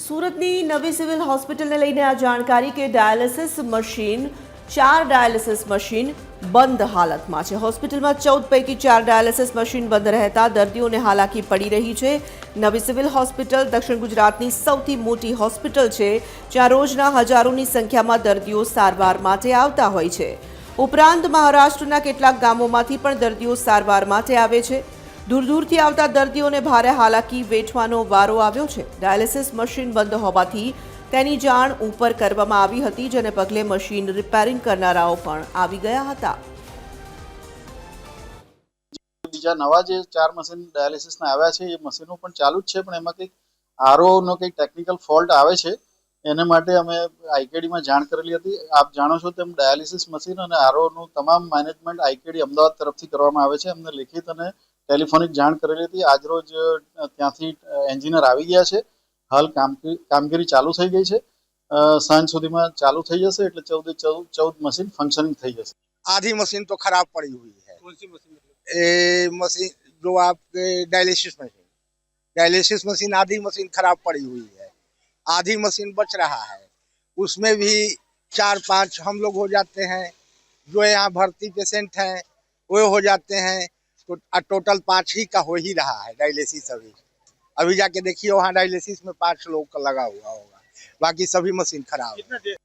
સુરતની નવી સિવિલ હોસ્પિટલને લઈને આ જાણકારી કે ડાયાલિસિસ મશીન 4 ડાયાલિસિસ મશીન બંધ હાલતમાં છે। હોસ્પિટલમાં 14 પૈકી 4 ડાયાલિસિસ મશીન બંધ રહેતા દર્દીઓને હાલાકી પડી રહી છે। નવી સિવિલ હોસ્પિટલ દક્ષિણ ગુજરાતની સૌથી મોટી હોસ્પિટલ છે, જ્યાં રોજના હજારોની સંખ્યામાં દર્દીઓ સારવાર માટે આવતા હોય છે। ઉપરાંત મહારાષ્ટ્રના કેટલાક ગામોમાંથી પણ દર્દીઓ સારવાર માટે આવે છે। दूर दूरથી આવતા દર્દીઓને ભારે હાલાકી વેઠવાનો વારો આવ્યો છે। ડાયાલિસિસ મશીન બંધ હોવાથી તેની જાણ ઉપર કરવામાં આવી હતી, જેને પગલે મશીન રિપેરિંગ કરનારાઓ પણ આવી ગયા હતા। બીજા નવા જે 4 મશીન ડાયાલિસિસના આવ્યા છે એ મશીનો પણ ચાલુ જ છે, પણ એમાં કંઈક આરઓનો કંઈક ટેકનિકલ ફોલ્ટ આવે છે। એને માટે અમે આઈકેડીમાં જાણ કરેલી હતી। આપ જાણો છો તેમ ડાયાલિસિસ મશીન અને આરઓનું તમામ મેનેજમેન્ટ આઈકેડી અમદાવાદ તરફથી કરવામાં આવે છે। અમને લેખિત અને ટેલિફોનિક જાણ કરેલી હતી। આજરોજ ત્યાંથી એન્જિનિયર આવી ગયા છે। હાલ કામગીરી ચાલુ થઈ ગઈ છે। સાંજ સુધીમાં ચાલू થઈ જશે, એટલે 14 मशीन फंक्शनिंग થઈ જશે। आधी मशीन तो खराब पड़ी हुई है। कौन सी मशीन? मशीन जो आपके डायलिसिस मशीन आधी मशीन खराब पड़ी हुई है, आधी मशीन बच रहा है। उसमें भी 4-5 हम लोग हो जाते हैं, जो यहाँ भर्ती पेशेंट हैं वो हो जाते हैं। तो टोटल 5 ही का हो ही रहा है डायलिसिस। अभी जाके देखिए वहाँ डायलिसिस में 5 लोग का लगा हुआ होगा, बाकी सभी मशीन खराब है।